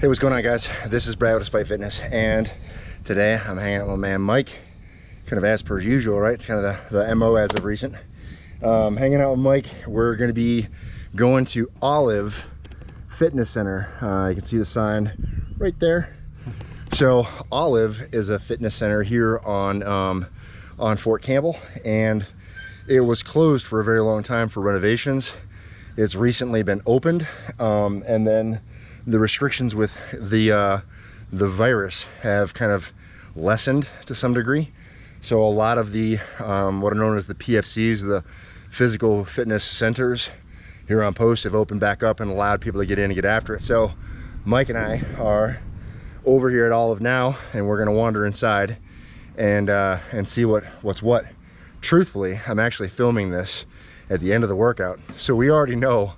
Hey, what's going on, guys? This is Brad with Spite Fitness, and today I'm hanging out with my man Mike, kind of as per usual, right? It's kind of the MO as of recent. Hanging out with Mike. We're going to be going to Olive Fitness Center. You can see the sign right there. So Olive is a fitness center here on Fort Campbell, and it was closed for a very long time for renovations. It's recently been opened, and then the restrictions with the virus have kind of lessened to some degree. So a lot of the what are known as the PFCs, the physical fitness centers here on post, have opened back up and allowed people to get in and get after it. So Mike and I are over here at Olive now, and we're gonna wander inside and see what's what. Truthfully, I'm actually filming this at the end of the workout, so we already know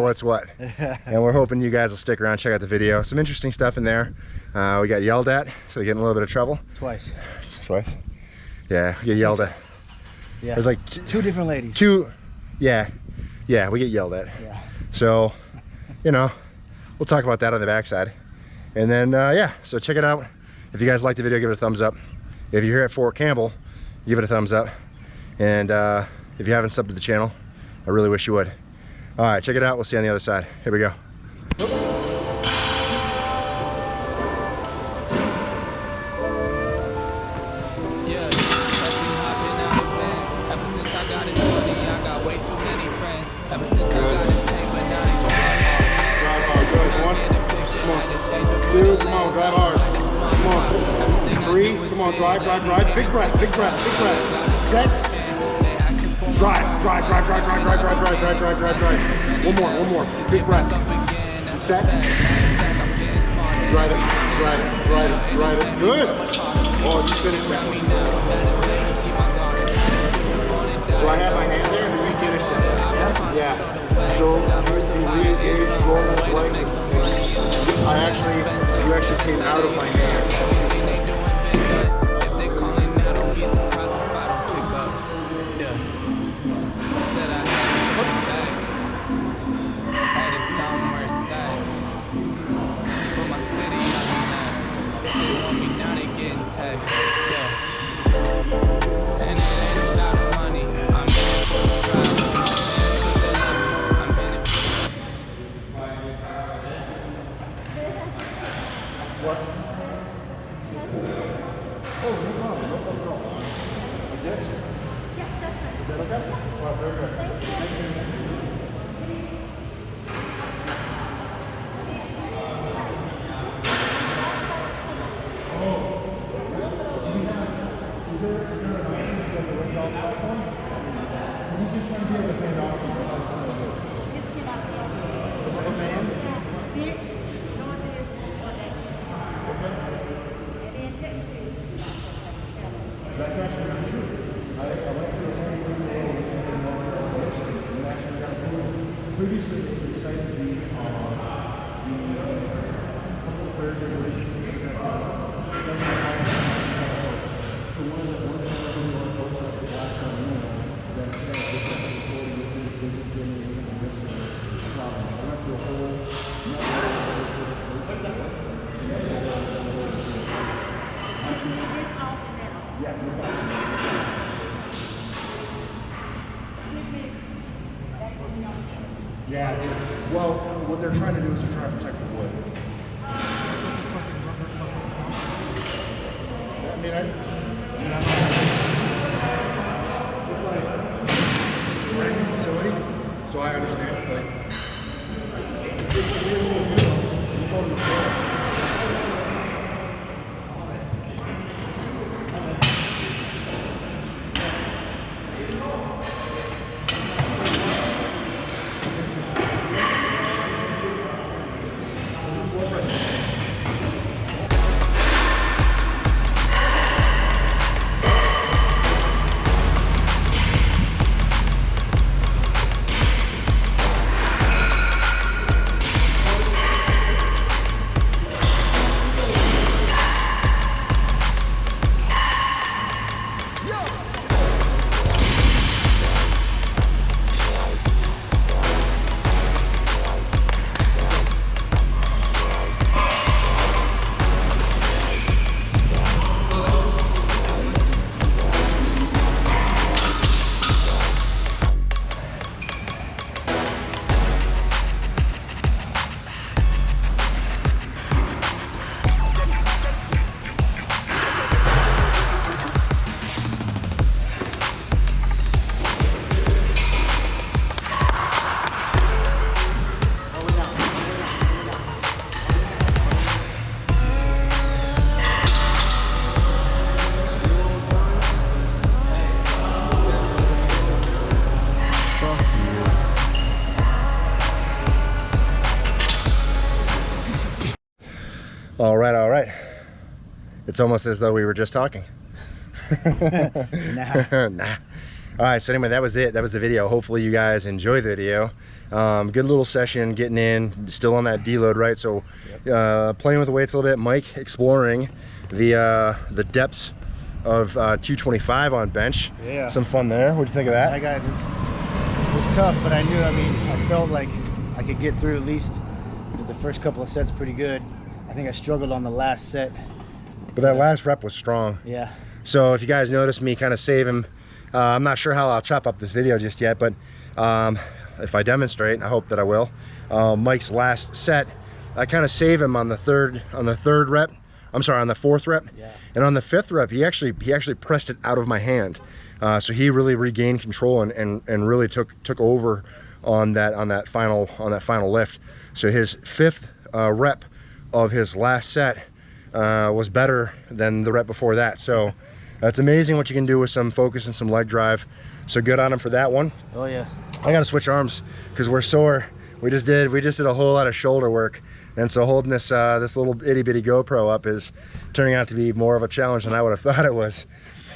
what's what, and we're hoping you guys will stick around, check out the video. Some interesting stuff in there. We got yelled at, so we get in a little bit of trouble. Twice. Yeah, we get yelled at. Yeah, there's like two different ladies. Yeah, we get yelled at. Yeah. So, you know, we'll talk about that on the backside. And then yeah, so check it out. If you guys like the video, give it a thumbs up. If you're here at Fort Campbell, give it a thumbs up. And if you haven't subbed to the channel, I really wish you would. All right, check it out. We'll see you on the other side. Here we go. Two, come on, drive hard. Come on. Three, come on, drive. Big breath. Set. Drive. One more. Big breath. Set. Drive it. Good. Oh, you finished that one. So I have my hand there and we finished that. Yeah. So you re-engage, roll those legs. You actually came out of my hand. That's actually not true. I went through a very good day and actually got through. Previously, we decided to be couple of prayers and relations and stuff like that. So one of the folks at the last time that I went through a whole yeah, well, what they're trying to do is they're trying to protect the wood. I mean, it's like a brand new facility, so I understand, but it's really good. All right, all right. It's almost as though we were just talking. Nah. All right, so anyway, that was it. That was the video. Hopefully you guys enjoyed the video. Good little session getting in, still on that deload, right? So playing with the weights a little bit. Mike exploring the depths of 225 on bench. Yeah. Some fun there. What'd you think of that? I got it. It was tough, but I knew, I felt like I could get through at least the first couple of sets pretty good. I think I struggled on the last set. But that last rep was strong. Yeah. So if you guys noticed me kind of save him, I'm not sure how I'll chop up this video just yet, but if I demonstrate, I hope that I will, Mike's last set, I kind of save him on the third rep. I'm sorry, on the fourth rep. Yeah. And on the fifth rep, he actually pressed it out of my hand. So he really regained control and really took over on that final lift. So his fifth rep of his last set was better than the rep before that. So that's amazing what you can do with some focus and some leg drive. So good on him for that one. Oh yeah. I gotta switch arms because we're sore. We just did a whole lot of shoulder work, and so holding this this little itty bitty GoPro up is turning out to be more of a challenge than I would have thought it was.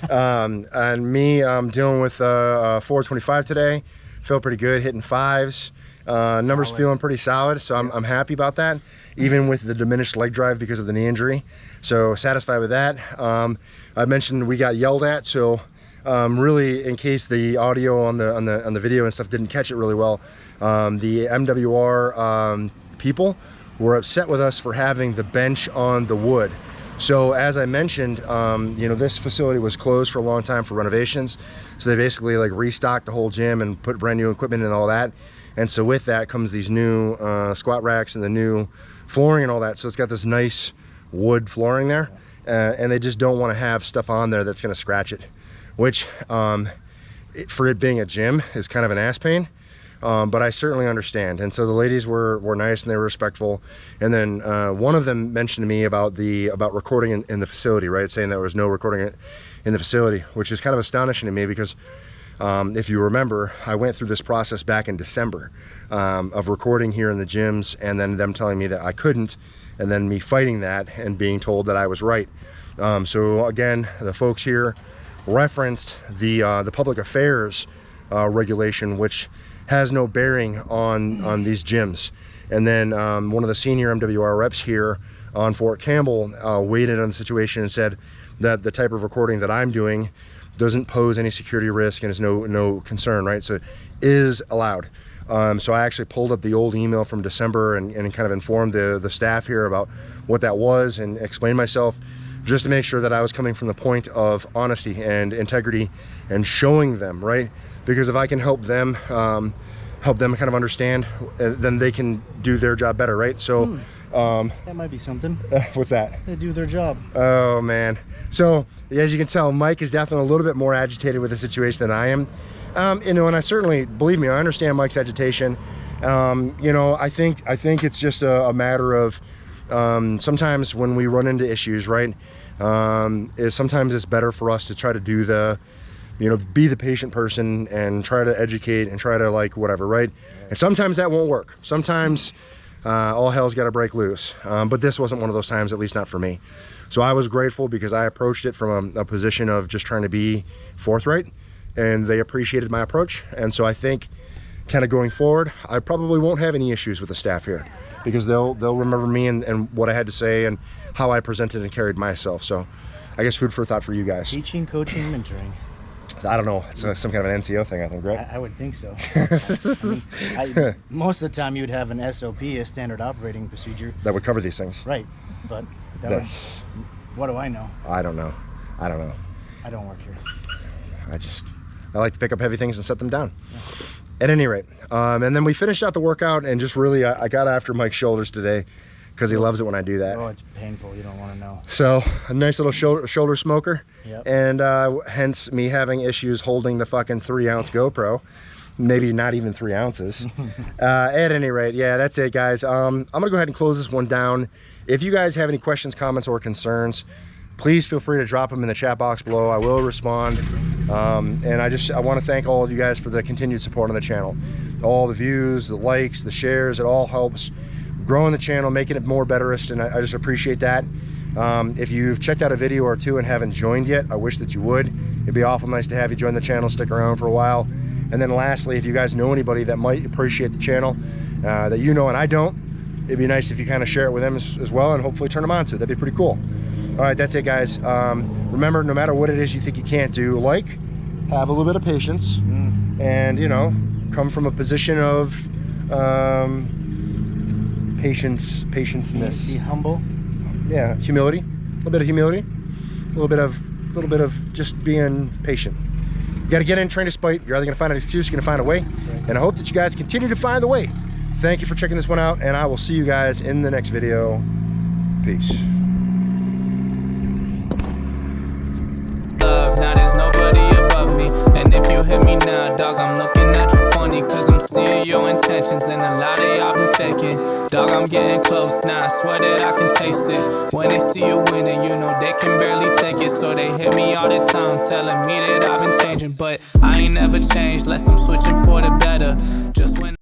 And me dealing with 425 today. Feel pretty good, hitting fives. Numbers feeling pretty solid, so I'm happy about that, even with the diminished leg drive because of the knee injury. So satisfied with that. I mentioned we got yelled at, so really, in case the audio on the video and stuff didn't catch it really well, the MWR people were upset with us for having the bench on the wood. So as I mentioned, you know, this facility was closed for a long time for renovations, so they basically like restocked the whole gym and put brand new equipment and all that. And so with that comes these new squat racks and the new flooring and all that. So it's got this nice wood flooring there, and they just don't want to have stuff on there that's going to scratch it, which for it being a gym is kind of an ass pain. But I certainly understand. And so the ladies were nice and they were respectful. And then one of them mentioned to me about recording in the facility, right? Saying there was no recording in the facility, which is kind of astonishing to me because if you remember, I went through this process back in December of recording here in the gyms, and then them telling me that I couldn't, and then me fighting that and being told that I was right. So again, the folks here referenced the public affairs regulation, which has no bearing on these gyms. And then one of the senior MWR reps here on Fort Campbell weighed in on the situation and said that the type of recording that I'm doing doesn't pose any security risk and is no concern, right? So it is allowed. So I actually pulled up the old email from December and kind of informed the staff here about what that was and explained myself, just to make sure that I was coming from the point of honesty and integrity and showing them, right? Because if I can help them kind of understand, then they can do their job better, right? So that might be something. What's that? They do their job. Oh man. So as you can tell, Mike is definitely a little bit more agitated with the situation than I am. You know, and I certainly, believe me, I understand Mike's agitation. You know, I think it's just a matter of sometimes when we run into issues, right? Sometimes it's better for us to try to do be the patient person and try to educate and try to like whatever, right? And sometimes that won't work. Sometimes all hell's got to break loose. But this wasn't one of those times, at least not for me. So I was grateful because I approached it from a position of just trying to be forthright, and they appreciated my approach. And so I think kind of going forward, I probably won't have any issues with the staff here because they'll remember me and what I had to say and how I presented and carried myself. So I guess food for thought for you guys. Teaching, coaching, mentoring. I don't know. It's some kind of an NCO thing, I think, right? I would think so. Most of the time you would have an SOP, a standard operating procedure. That would cover these things. Right. But what do I know? I don't know. I don't work here. I like to pick up heavy things and set them down. Yeah. At any rate. And then we finished out the workout and just really, I got after Mike's shoulders today because he loves it when I do that. Oh, it's painful. You don't want to know. So a nice little shoulder smoker. Yep. And hence me having issues holding the fucking 3-ounce GoPro. Maybe not even 3 ounces. At any rate, yeah, that's it, guys. I'm gonna go ahead and close this one down. If you guys have any questions, comments, or concerns, please feel free to drop them in the chat box below. I will respond. And I want to thank all of you guys for the continued support on the channel. All the views, the likes, the shares, it all helps growing the channel, making it more betterist, and I just appreciate that. If you've checked out a video or two and haven't joined yet, I wish that you would. It'd be awful nice to have you join the channel, stick around for a while. And then lastly, if you guys know anybody that might appreciate the channel, that you know and I don't, it'd be nice if you kind of share it with them as well, and hopefully turn them on to it. That'd be pretty cool. All right, that's it, guys. Remember, no matter what it is you think you can't do, like, have a little bit of patience, and, you know, come from a position of patience-ness. Be humble. Yeah, humility. A little bit of humility. A little bit of just being patient. You got to get in, train to spite. You're either going to find an excuse, you're going to find a way. And I hope that you guys continue to find the way. Thank you for checking this one out, and I will see you guys in the next video. Peace. Now there's nobody above me, and if you hit me now, dog, I'm looking at you funny, cause I'm seeing your intentions, and a lot of y'all been faking. Dog, I'm getting close now, I swear that I can taste it. When they see you winning, you know they can barely take it, so they hit me all the time, telling me that I've been changing, but I ain't never changed, unless I'm switching for the better. Just when